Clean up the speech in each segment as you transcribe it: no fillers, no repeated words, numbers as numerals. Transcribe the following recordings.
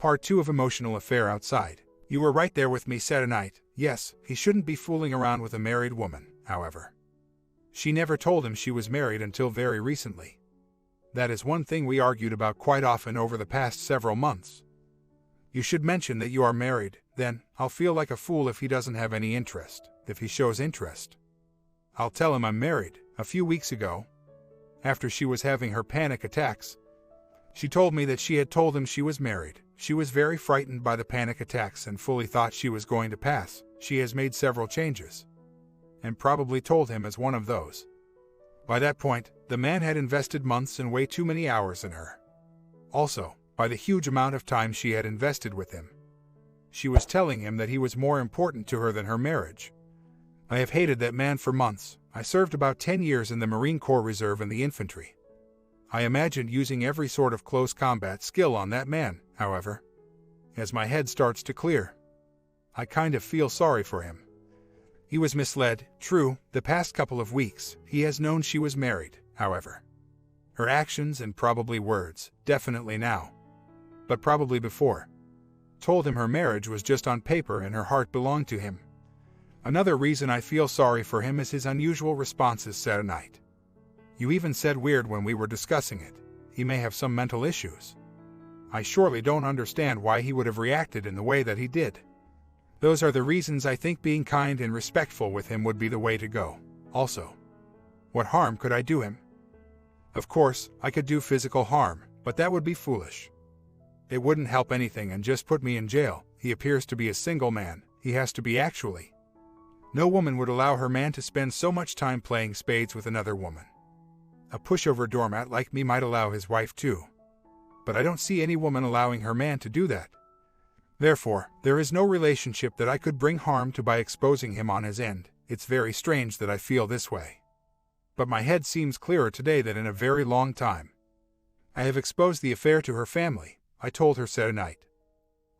Part 2 of Emotional Affair Outside. You were right there with me Saturday. Yes, he shouldn't be fooling around with a married woman, however. She never told him she was married until very recently. That is one thing we argued about quite often over the past several months. You should mention that you are married, then I'll feel like a fool if he doesn't have any interest. If he shows interest, I'll tell him I'm married. A few weeks ago, after she was having her panic attacks, she told me that she had told him she was married. She was very frightened by the panic attacks and fully thought she was going to pass. She has made several changes, and probably told him as one of those. By that point, the man had invested months and way too many hours in her. Also, by the huge amount of time she had invested with him. She was telling him that he was more important to her than her marriage. I have hated that man for months. I served about 10 years in the Marine Corps Reserve and the infantry. I imagined using every sort of close combat skill on that man, however. As my head starts to clear, I kind of feel sorry for him. He was misled. True, the past couple of weeks, he has known she was married, however. Her actions and probably words, definitely now, but probably before, told him her marriage was just on paper and her heart belonged to him. Another reason I feel sorry for him is his unusual responses Saturday night. You even said weird when we were discussing it. He may have some mental issues. I surely don't understand why he would have reacted in the way that he did. Those are the reasons I think being kind and respectful with him would be the way to go. Also, what harm could I do him? Of course, I could do physical harm, but that would be foolish. It wouldn't help anything and just put me in jail. He appears to be a single man. He has to be actually. No woman would allow her man to spend so much time playing spades with another woman. A pushover doormat like me might allow his wife to. But I don't see any woman allowing her man to do that. Therefore, there is no relationship that I could bring harm to by exposing him on his end. It's very strange that I feel this way. But my head seems clearer today than in a very long time. I have exposed the affair to her family. I told her Saturday night.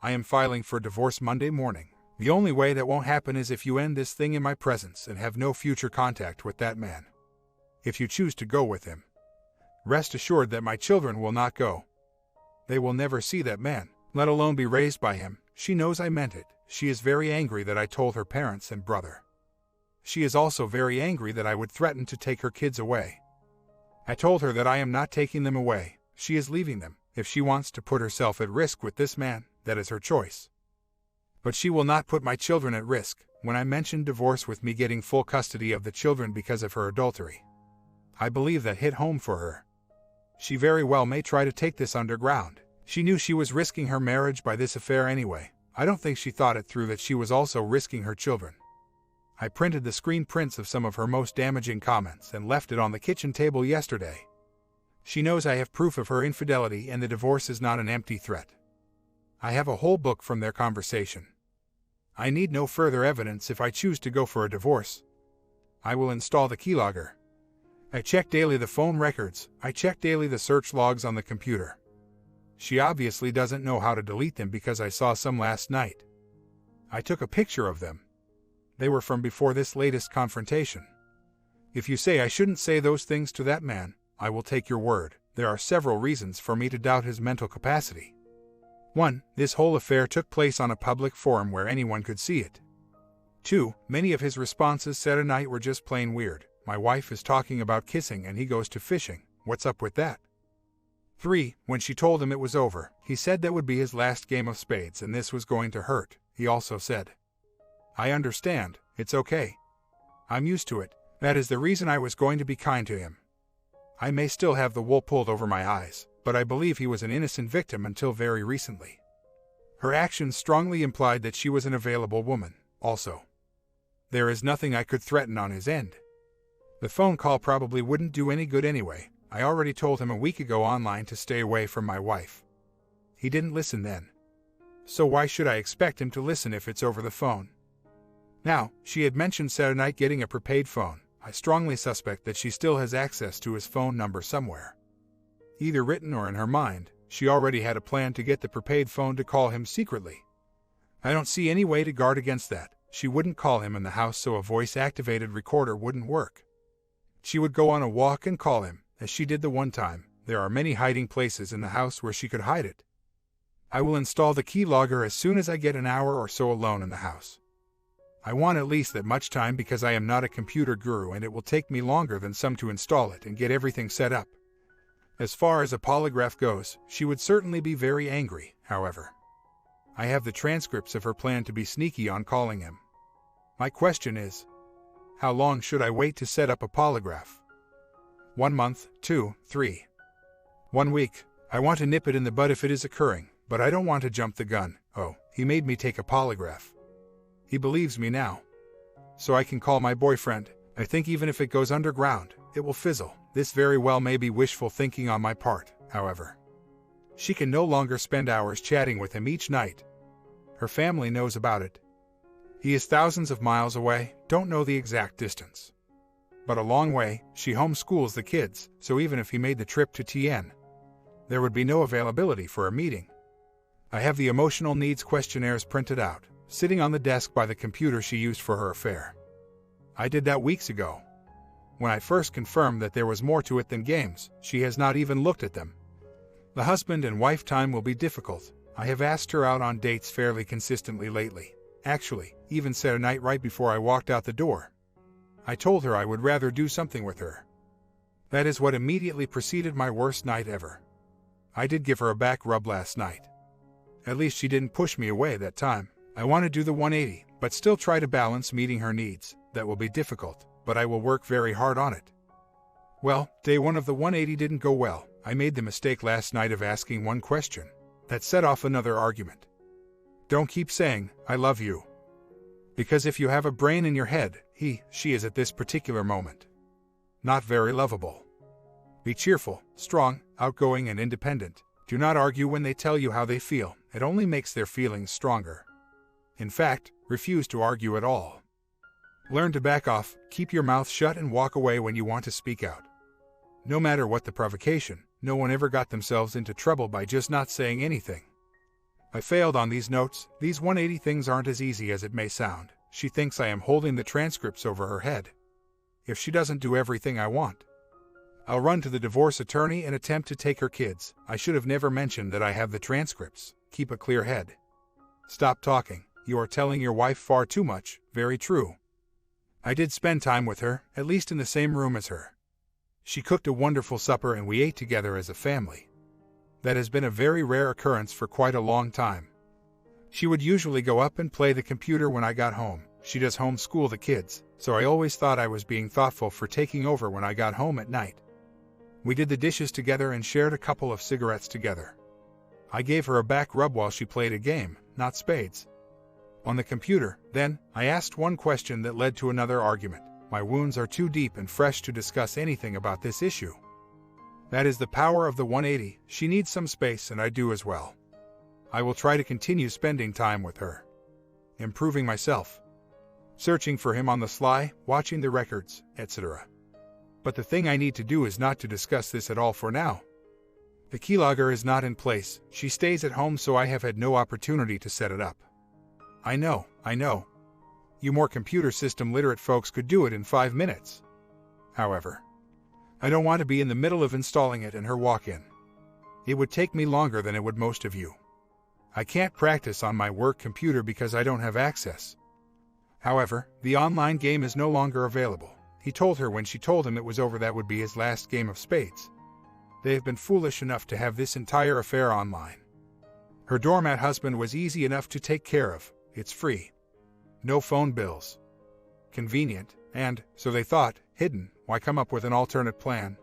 I am filing for divorce Monday morning. The only way that won't happen is if you end this thing in my presence and have no future contact with that man. If you choose to go with him, rest assured that my children will not go. They will never see that man, let alone be raised by him. She knows I meant it. She is very angry that I told her parents and brother. She is also very angry that I would threaten to take her kids away. I told her that I am not taking them away. She is leaving them. If she wants to put herself at risk with this man, that is her choice. But she will not put my children at risk. When I mentioned divorce with me getting full custody of the children because of her adultery, I believe that hit home for her. She very well may try to take this underground. She knew she was risking her marriage by this affair anyway. I don't think she thought it through that she was also risking her children. I printed the screen prints of some of her most damaging comments and left it on the kitchen table yesterday. She knows I have proof of her infidelity and the divorce is not an empty threat. I have a whole book from their conversation. I need no further evidence if I choose to go for a divorce. I will install the keylogger. I check daily the phone records. I check daily the search logs on the computer. She obviously doesn't know how to delete them because I saw some last night. I took a picture of them. They were from before this latest confrontation. If you say I shouldn't say those things to that man, I will take your word. There are several reasons for me to doubt his mental capacity. 1. This whole affair took place on a public forum where anyone could see it. 2. Many of his responses Saturday night were just plain weird. My wife is talking about kissing and he goes to fishing. What's up with that? 3. When she told him it was over, he said that would be his last game of spades and this was going to hurt. He also said, I understand, it's okay. I'm used to it. That is the reason I was going to be kind to him. I may still have the wool pulled over my eyes, but I believe he was an innocent victim until very recently. Her actions strongly implied that she was an available woman, also. There is nothing I could threaten on his end. The phone call probably wouldn't do any good anyway. I already told him a week ago online to stay away from my wife. He didn't listen then. So why should I expect him to listen if it's over the phone? Now, she had mentioned Saturday night getting a prepaid phone. I strongly suspect that she still has access to his phone number somewhere. Either written or in her mind, she already had a plan to get the prepaid phone to call him secretly. I don't see any way to guard against that. She wouldn't call him in the house so a voice-activated recorder wouldn't work. She would go on a walk and call him, as she did the one time. There are many hiding places in the house where she could hide it. I will install the keylogger as soon as I get an hour or so alone in the house. I want at least that much time because I am not a computer guru and it will take me longer than some to install it and get everything set up. As far as a polygraph goes, she would certainly be very angry, however. I have the transcripts of her plan to be sneaky on calling him. My question is, how long should I wait to set up a polygraph? 1 month, 2, 3. 1 week. I want to nip it in the bud if it is occurring, but I don't want to jump the gun. Oh, he made me take a polygraph. He believes me now. So I can call my boyfriend. I think even if it goes underground, it will fizzle. This very well may be wishful thinking on my part, however. She can no longer spend hours chatting with him each night. Her family knows about it. He is thousands of miles away, don't know the exact distance. But a long way. She homeschools the kids, so even if he made the trip to TN, there would be no availability for a meeting. I have the emotional needs questionnaires printed out, sitting on the desk by the computer she used for her affair. I did that weeks ago. When I first confirmed that there was more to it than games, she has not even looked at them. The husband and wife time will be difficult. I have asked her out on dates fairly consistently lately. Actually, even said a night right before I walked out the door. I told her I would rather do something with her. That is what immediately preceded my worst night ever. I did give her a back rub last night. At least she didn't push me away that time. I want to do the 180, but still try to balance meeting her needs. That will be difficult, but I will work very hard on it. Well, day 1 of the 180 didn't go well. I made the mistake last night of asking one question. That set off another argument. Don't keep saying, I love you. Because if you have a brain in your head, she is at this particular moment not very lovable. Be cheerful, strong, outgoing, and independent. Do not argue when they tell you how they feel. It only makes their feelings stronger. In fact, refuse to argue at all. Learn to back off, keep your mouth shut, and walk away when you want to speak out. No matter what the provocation, no one ever got themselves into trouble by just not saying anything. I failed on these notes. These 180 things aren't as easy as it may sound. She thinks I am holding the transcripts over her head. If she doesn't do everything I want, I'll run to the divorce attorney and attempt to take her kids. I should have never mentioned that I have the transcripts. Keep a clear head. Stop talking. You are telling your wife far too much. Very true. I did spend time with her, at least in the same room as her. She cooked a wonderful supper and we ate together as a family. That has been a very rare occurrence for quite a long time. She would usually go up and play the computer when I got home. She does homeschool the kids, so I always thought I was being thoughtful for taking over when I got home at night. We did the dishes together and shared a couple of cigarettes together. I gave her a back rub while she played a game, not spades. On the computer, then, I asked one question that led to another argument. My wounds are too deep and fresh to discuss anything about this issue. That is the power of the 180. She needs some space and I do as well. I will try to continue spending time with her. Improving myself. Searching for him on the sly, watching the records, etc. But the thing I need to do is not to discuss this at all for now. The keylogger is not in place. She stays at home, so I have had no opportunity to set it up. I know. You more computer system literate folks could do it in 5 minutes. However, I don't want to be in the middle of installing it and her walk in. It would take me longer than it would most of you. I can't practice on my work computer because I don't have access. However, the online game is no longer available. He told her when she told him it was over that would be his last game of spades. They have been foolish enough to have this entire affair online. Her doormat husband was easy enough to take care of. It's free. No phone bills. Convenient, and, so they thought, hidden. Why come up with an alternate plan?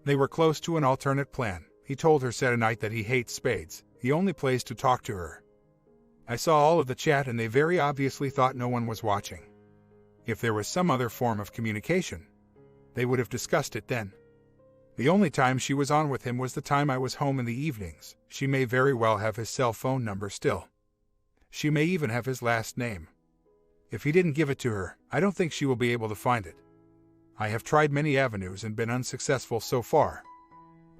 They were close to an alternate plan. He told her said a night that he hates spades. He only plays to talk to her. I saw all of the chat and they very obviously thought no one was watching. If there was some other form of communication, they would have discussed it then. The only time she was on with him was the time I was home in the evenings. She may very well have his cell phone number still. She may even have his last name. If he didn't give it to her, I don't think she will be able to find it. I have tried many avenues and been unsuccessful so far.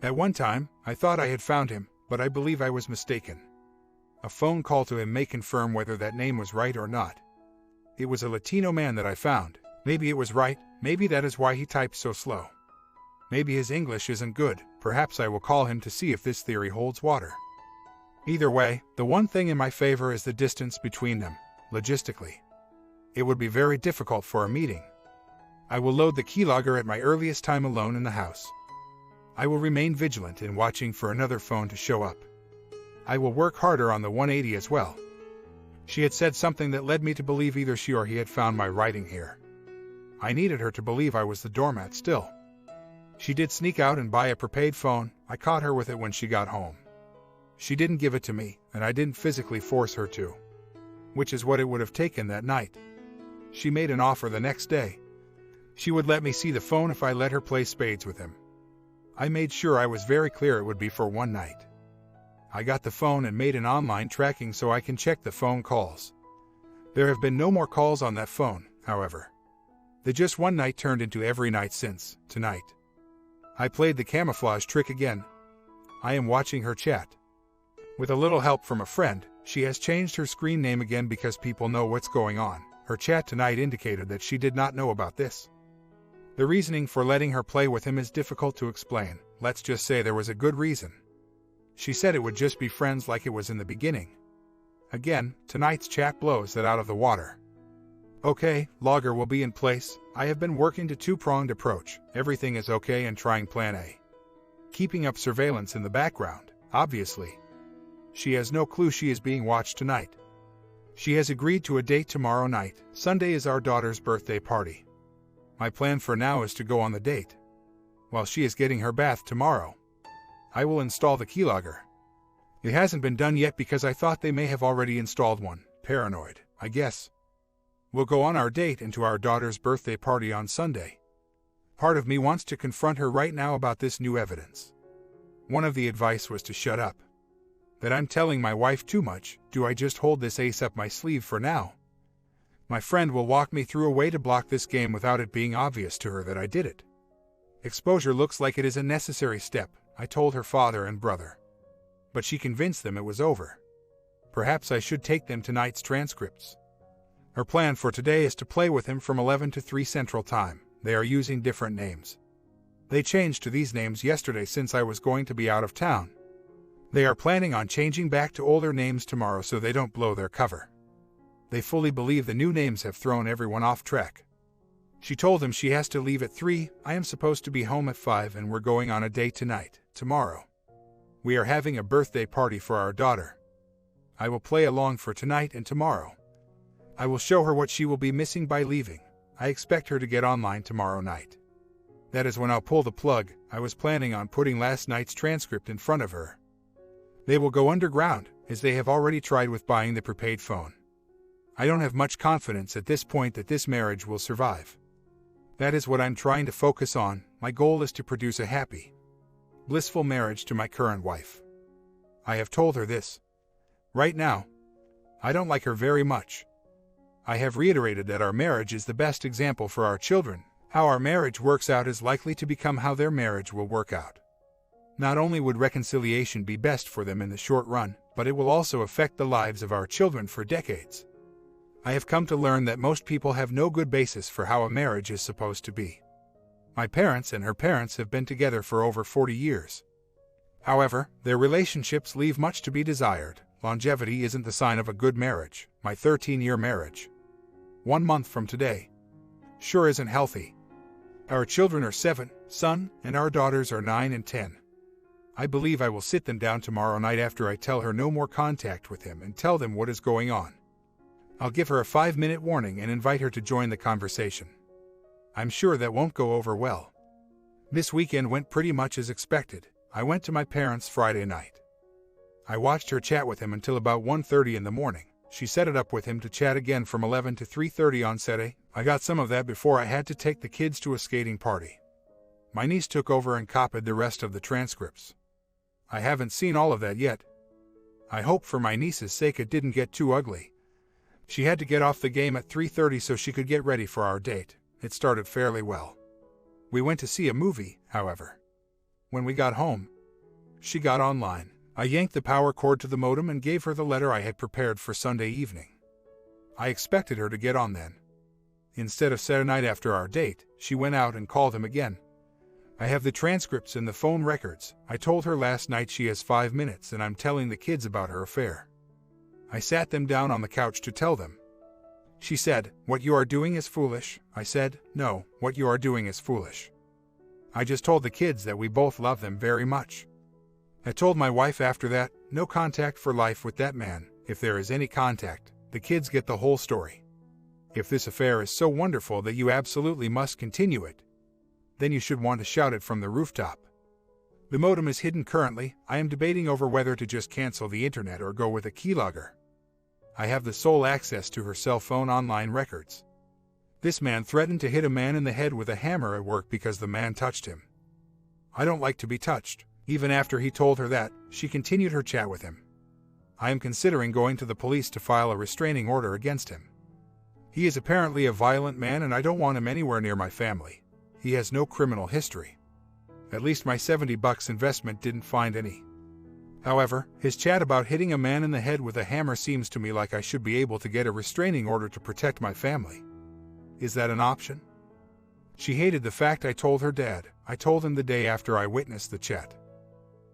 At one time, I thought I had found him, but I believe I was mistaken. A phone call to him may confirm whether that name was right or not. It was a Latino man that I found. Maybe it was right, maybe that is why he types so slow. Maybe his English isn't good. Perhaps I will call him to see if this theory holds water. Either way, the one thing in my favor is the distance between them. Logistically, it would be very difficult for a meeting. I will load the keylogger at my earliest time alone in the house. I will remain vigilant in watching for another phone to show up. I will work harder on the 180 as well. She had said something that led me to believe either she or he had found my writing here. I needed her to believe I was the doormat still. She did sneak out and buy a prepaid phone. I caught her with it when she got home. She didn't give it to me, and I didn't physically force her to, which is what it would have taken that night. She made an offer the next day. She would let me see the phone if I let her play spades with him. I made sure I was very clear it would be for one night. I got the phone and made an online tracking so I can check the phone calls. There have been no more calls on that phone, however. The just one night turned into every night since tonight. I played the camouflage trick again. I am watching her chat. With a little help from a friend, she has changed her screen name again because people know what's going on. Her chat tonight indicated that she did not know about this. The reasoning for letting her play with him is difficult to explain. Let's just say there was a good reason. She said it would just be friends like it was in the beginning. Again, tonight's chat blows that out of the water. Okay, logger will be in place. I have been working to two-pronged approach. Everything is okay and trying plan A. Keeping up surveillance in the background, obviously. She has no clue she is being watched tonight. She has agreed to a date tomorrow night. Sunday is our daughter's birthday party. My plan for now is to go on the date, while she is getting her bath tomorrow. I will install the keylogger. It hasn't been done yet because I thought they may have already installed one. Paranoid, I guess. We'll go on our date and to our daughter's birthday party on Sunday. Part of me wants to confront her right now about this new evidence. One of the advice was to shut up. That I'm telling my wife too much. Do I just hold this ace up my sleeve for now? My friend will walk me through a way to block this game without it being obvious to her that I did it. Exposure looks like it is a necessary step, I told her father and brother. But she convinced them it was over. Perhaps I should take them tonight's transcripts. Her plan for today is to play with him from 11 to 3 Central Time. They are using different names. They changed to these names yesterday since I was going to be out of town. They are planning on changing back to older names tomorrow so they don't blow their cover. They fully believe the new names have thrown everyone off track. She told him she has to leave at 3, I am supposed to be home at 5 and we're going on a date tonight, tomorrow. We are having a birthday party for our daughter. I will play along for tonight and tomorrow. I will show her what she will be missing by leaving. I expect her to get online tomorrow night. That is when I'll pull the plug. I was planning on putting last night's transcript in front of her. They will go underground, as they have already tried with buying the prepaid phone. I don't have much confidence at this point that this marriage will survive. That is what I'm trying to focus on. My goal is to produce a happy, blissful marriage to my current wife. I have told her this. Right now, I don't like her very much. I have reiterated that our marriage is the best example for our children. How our marriage works out is likely to become how their marriage will work out. Not only would reconciliation be best for them in the short run, but it will also affect the lives of our children for decades. I have come to learn that most people have no good basis for how a marriage is supposed to be. My parents and her parents have been together for over 40 years. However, their relationships leave much to be desired. Longevity isn't the sign of a good marriage. My 13-year marriage, 1 month from today, sure isn't healthy. Our children are 7, son, and our daughters are 9 and 10. I believe I will sit them down tomorrow night after I tell her no more contact with him and tell them what is going on. I'll give her a 5-minute warning and invite her to join the conversation. I'm sure that won't go over well. This weekend went pretty much as expected. I went to my parents' Friday night. I watched her chat with him until about 1:30 in the morning. She set it up with him to chat again from 11 to 3:30 on Saturday. I got some of that before I had to take the kids to a skating party. My niece took over and copied the rest of the transcripts. I haven't seen all of that yet. I hope for my niece's sake it didn't get too ugly. She had to get off the game at 3:30 so she could get ready for our date. It started fairly well. We went to see a movie, however. When we got home, she got online. I yanked the power cord to the modem and gave her the letter I had prepared for Sunday evening. I expected her to get on then. Instead of Saturday night after our date, she went out and called him again. I have the transcripts and the phone records. I told her last night she has 5 minutes and I'm telling the kids about her affair. I sat them down on the couch to tell them. She said, "What you are doing is foolish." I said, "No, what you are doing is foolish. I just told the kids that we both love them very much." I told my wife after that, no contact for life with that man. If there is any contact, the kids get the whole story. If this affair is so wonderful that you absolutely must continue it, then you should want to shout it from the rooftop. The modem is hidden currently. I am debating over whether to just cancel the internet or go with a keylogger. I have the sole access to her cell phone online records. This man threatened to hit a man in the head with a hammer at work because the man touched him. I don't like to be touched. Even after he told her that, she continued her chat with him. I am considering going to the police to file a restraining order against him. He is apparently a violent man and I don't want him anywhere near my family. He has no criminal history. At least my $70 investment didn't find any. However, his chat about hitting a man in the head with a hammer seems to me like I should be able to get a restraining order to protect my family. Is that an option? She hated the fact I told her dad. I told him the day after I witnessed the chat.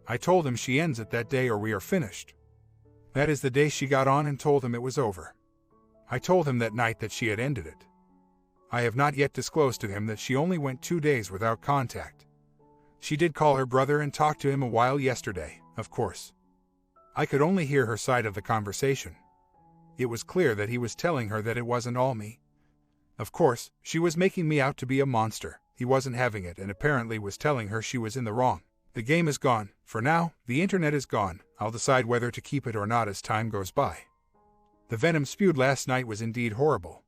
I told him she ends it that day or we are finished. That is the day she got on and told him it was over. I told him that night that she had ended it. I have not yet disclosed to him that she only went 2 days without contact. She did call her brother and talk to him a while yesterday, of course. I could only hear her side of the conversation. It was clear that he was telling her that it wasn't all me. Of course, she was making me out to be a monster. He wasn't having it and apparently was telling her she was in the wrong. The game is gone. For now, the internet is gone. I'll decide whether to keep it or not as time goes by. The venom spewed last night was indeed horrible.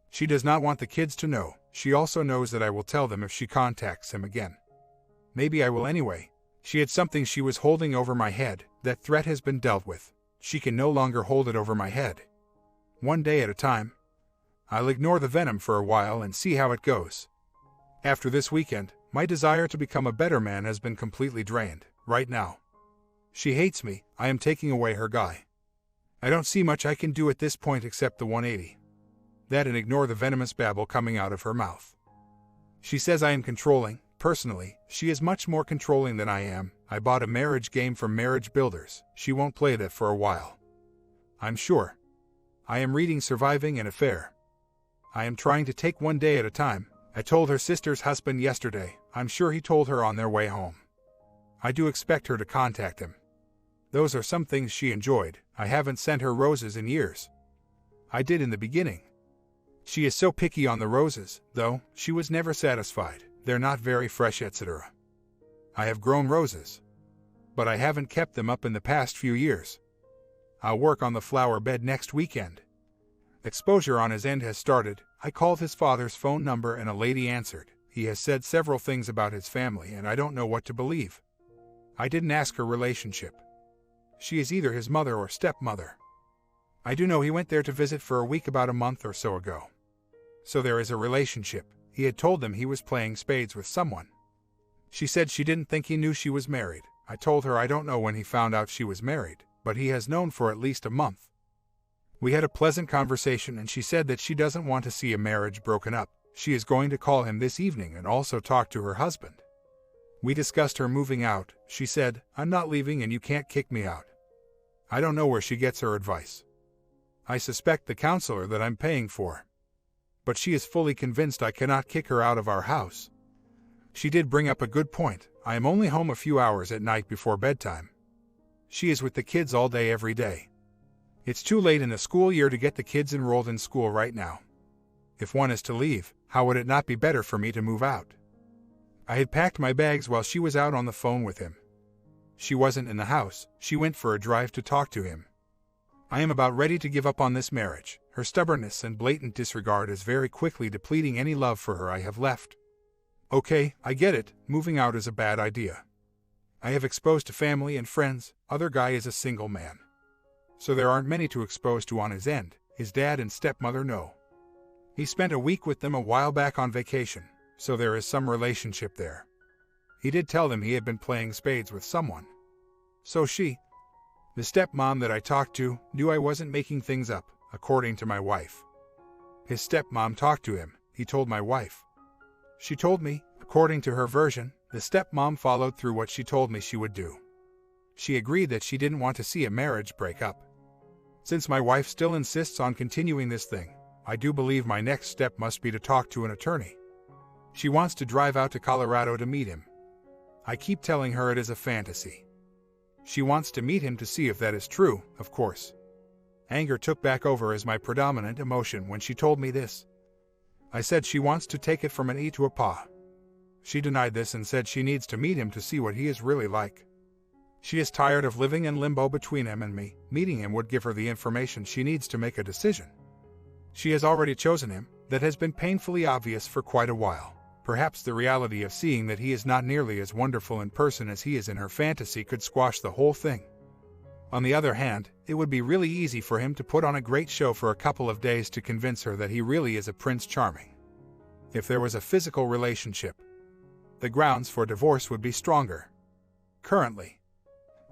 She does not want the kids to know. She also knows that I will tell them if she contacts him again. Maybe I will anyway. She had something she was holding over my head. That threat has been dealt with. She can no longer hold it over my head. One day at a time. I'll ignore the venom for a while and see how it goes. After this weekend, my desire to become a better man has been completely drained. Right now. She hates me. I am taking away her guy. I don't see much I can do at this point except the 180. That and ignore the venomous babble coming out of her mouth. She says I am controlling. Personally, she is much more controlling than I am. I bought a marriage game from Marriage Builders. She won't play that for a while. I'm sure. I am reading Surviving an Affair. I am trying to take one day at a time. I told her sister's husband yesterday. I'm sure he told her on their way home. I do expect her to contact him. Those are some things she enjoyed. I haven't sent her roses in years. I did in the beginning. She is so picky on the roses, though. She was never satisfied. They're not very fresh, etc. I have grown roses, but I haven't kept them up in the past few years. I'll work on the flower bed next weekend. Exposure on his end has started. I called his father's phone number and a lady answered. He has said several things about his family and I don't know what to believe. I didn't ask her relationship. She is either his mother or stepmother. I do know he went there to visit for a week about a month or so ago. So there is a relationship. He had told them he was playing spades with someone. She said she didn't think he knew she was married. I told her I don't know when he found out she was married, but he has known for at least a month. We had a pleasant conversation and she said that she doesn't want to see a marriage broken up. She is going to call him this evening and also talk to her husband. We discussed her moving out. She said, "I'm not leaving and you can't kick me out." I don't know where she gets her advice. I suspect the counselor that I'm paying for. But she is fully convinced I cannot kick her out of our house. She did bring up a good point. I am only home a few hours at night before bedtime. She is with the kids all day every day. It's too late in the school year to get the kids enrolled in school right now. If one is to leave, how would it not be better for me to move out? I had packed my bags while she was out on the phone with him. She wasn't in the house. She went for a drive to talk to him. I am about ready to give up on this marriage. Her stubbornness and blatant disregard is very quickly depleting any love for her I have left. Okay, I get it. Moving out is a bad idea. I have exposed to family and friends. Other guy is a single man. So there aren't many to expose to on his end. His dad and stepmother know. He spent a week with them a while back on vacation, so there is some relationship there. He did tell them he had been playing spades with someone. So she, the stepmom that I talked to, knew I wasn't making things up, according to my wife. His stepmom talked to him. He told my wife. She told me, according to her version, The stepmom followed through what she told me she would do. She agreed that she didn't want to see a marriage break up. Since my wife still insists on continuing this thing, I do believe my next step must be to talk to an attorney. She wants to drive out to Colorado to meet him. I keep telling her it is a fantasy. She wants to meet him to see if that is true, of course. Anger took back over as my predominant emotion when she told me this. I said she wants to take it from an E to a PA. She denied this and said she needs to meet him to see what he is really like. She is tired of living in limbo between him and me. Meeting him would give her the information she needs to make a decision. She has already chosen him. That has been painfully obvious for quite a while. Perhaps the reality of seeing that he is not nearly as wonderful in person as he is in her fantasy could squash the whole thing. On the other hand, it would be really easy for him to put on a great show for a couple of days to convince her that he really is a Prince Charming. If there was a physical relationship, the grounds for divorce would be stronger. Currently,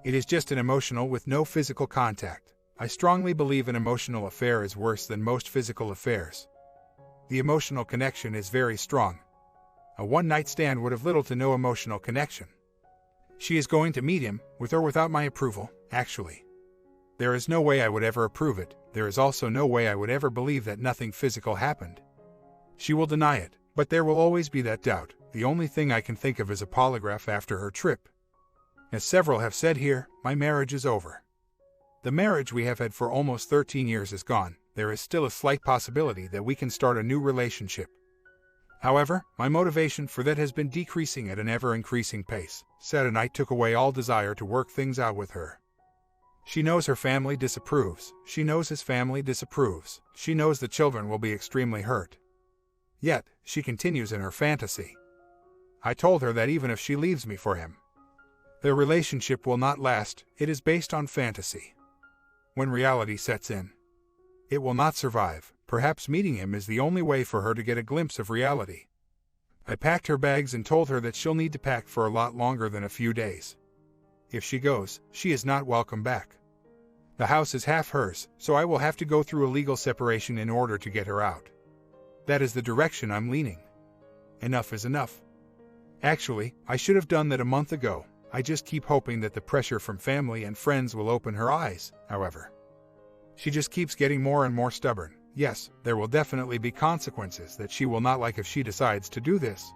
it is just an emotional with no physical contact. I strongly believe an emotional affair is worse than most physical affairs. The emotional connection is very strong. A one-night stand would have little to no emotional connection. She is going to meet him, with or without my approval, actually. There is no way I would ever approve it. There is also no way I would ever believe that nothing physical happened. She will deny it, but there will always be that doubt. The only thing I can think of is a polygraph after her trip. As several have said here, my marriage is over. The marriage we have had for almost 13 years is gone. There is still a slight possibility that we can start a new relationship. However, my motivation for that has been decreasing at an ever-increasing pace. Saturday night took away all desire to work things out with her. She knows her family disapproves. She knows his family disapproves. She knows the children will be extremely hurt. Yet, she continues in her fantasy. I told her that even if she leaves me for him, their relationship will not last. It is based on fantasy. When reality sets in, it will not survive. Perhaps meeting him is the only way for her to get a glimpse of reality. I packed her bags and told her that she'll need to pack for a lot longer than a few days. If she goes, she is not welcome back. The house is half hers, so I will have to go through a legal separation in order to get her out. That is the direction I'm leaning. Enough is enough. Actually, I should have done that a month ago. I just keep hoping that the pressure from family and friends will open her eyes, however. She just keeps getting more and more stubborn. Yes, there will definitely be consequences that she will not like if she decides to do this.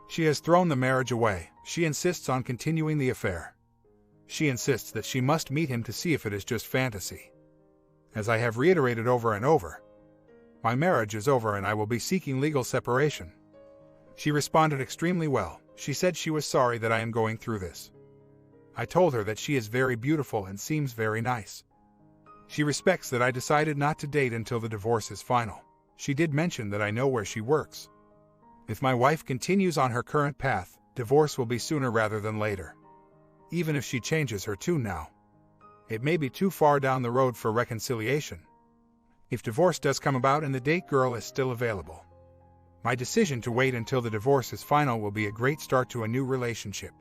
She has thrown the marriage away. She insists on continuing the affair. She insists that she must meet him to see if it is just fantasy. As I have reiterated over and over, my marriage is over and I will be seeking legal separation. She responded extremely well. She said she was sorry that I am going through this. I told her that she is very beautiful and seems very nice. She respects that I decided not to date until the divorce is final. She did mention that I know where she works. If my wife continues on her current path, divorce will be sooner rather than later. Even if she changes her tune now, it may be too far down the road for reconciliation. If divorce does come about and the date girl is still available, my decision to wait until the divorce is final will be a great start to a new relationship.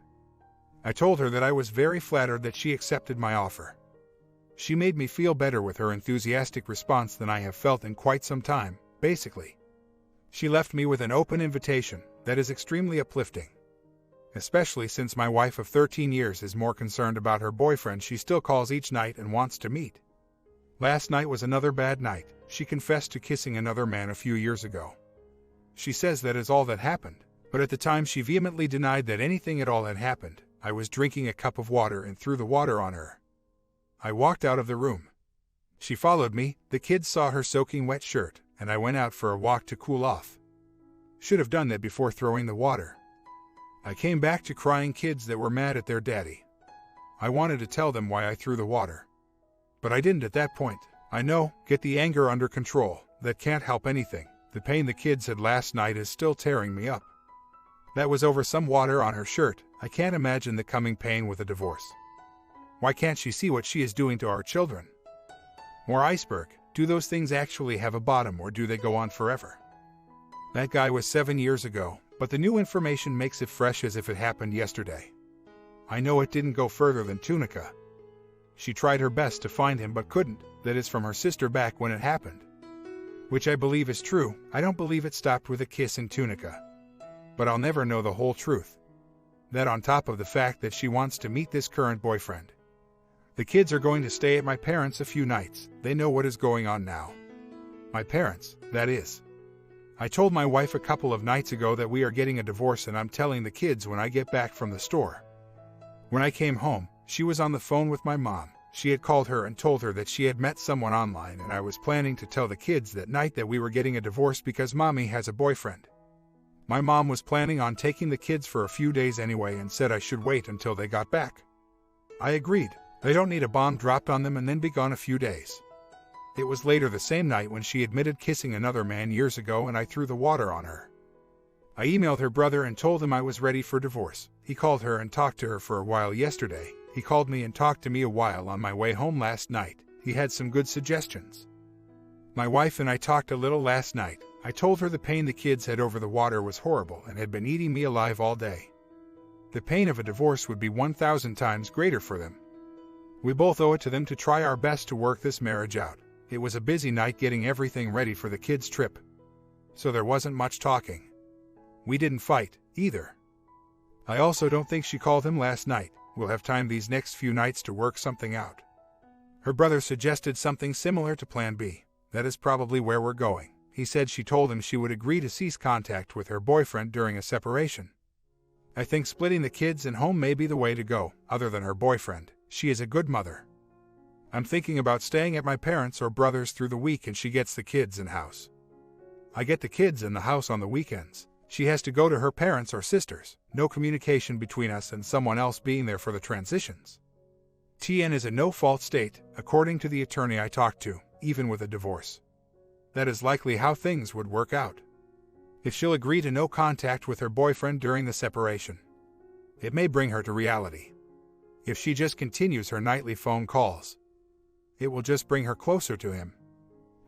I told her that I was very flattered that she accepted my offer. She made me feel better with her enthusiastic response than I have felt in quite some time. Basically, she left me with an open invitation that is extremely uplifting. Especially since my wife of 13 years is more concerned about her boyfriend she still calls each night and wants to meet. Last night was another bad night. She confessed to kissing another man a few years ago. She says that is all that happened, but at the time she vehemently denied that anything at all had happened. I was drinking a cup of water and threw the water on her. I walked out of the room. She followed me. The kids saw her soaking wet shirt, and I went out for a walk to cool off. Should have done that before throwing the water. I came back to crying kids that were mad at their daddy. I wanted to tell them why I threw the water, but I didn't at that point. I know, get the anger under control. That can't help anything. The pain the kids had last night is still tearing me up. That was over some water on her shirt. I can't imagine the coming pain with a divorce. Why can't she see what she is doing to our children? More iceberg. Do those things actually have a bottom or do they go on forever? That guy was 7 years ago, but the new information makes it fresh as if it happened yesterday. I know it didn't go further than Tunica. She tried her best to find him but couldn't. That is from her sister back when it happened. Which I believe is true. I don't believe it stopped with a kiss in Tunica. But I'll never know the whole truth. That on top of the fact that she wants to meet this current boyfriend. The kids are going to stay at my parents' a few nights. They know what is going on now. My parents, that is. I told my wife a couple of nights ago that we are getting a divorce, and I'm telling the kids when I get back from the store. When I came home, she was on the phone with my mom. She had called her and told her that she had met someone online, and I was planning to tell the kids that night that we were getting a divorce because mommy has a boyfriend. My mom was planning on taking the kids for a few days anyway and said I should wait until they got back. I agreed. They don't need a bomb dropped on them and then be gone a few days. It was later the same night when she admitted kissing another man years ago, and I threw the water on her. I emailed her brother and told him I was ready for divorce. He called her and talked to her for a while yesterday. He called me and talked to me a while on my way home last night. He had some good suggestions. My wife and I talked a little last night. I told her the pain the kids had over the water was horrible and had been eating me alive all day. The pain of a divorce would be 1,000 times greater for them. We both owe it to them to try our best to work this marriage out. It was a busy night getting everything ready for the kids' trip, so there wasn't much talking. We didn't fight, either. I also don't think she called him last night. We'll have time these next few nights to work something out. Her brother suggested something similar to Plan B. That is probably where we're going. He said she told him she would agree to cease contact with her boyfriend during a separation. I think splitting the kids and home may be the way to go. Other than her boyfriend, she is a good mother. I'm thinking about staying at my parents' or brother's through the week, and she gets the kids in house. I get the kids in the house on the weekends. She has to go to her parents' or sisters. No communication between us and someone else being there for the transitions. TN is a no-fault state, according to the attorney I talked to, even with a divorce. That is likely how things would work out. If she'll agree to no contact with her boyfriend during the separation, it may bring her to reality. If she just continues her nightly phone calls, it will just bring her closer to him.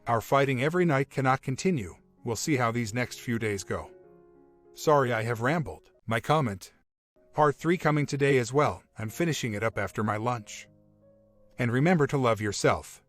Our fighting every night cannot continue. We'll see how these next few days go. Sorry I have rambled. My comment. Part 3 coming today as well. I'm finishing it up after my lunch. And remember to love yourself.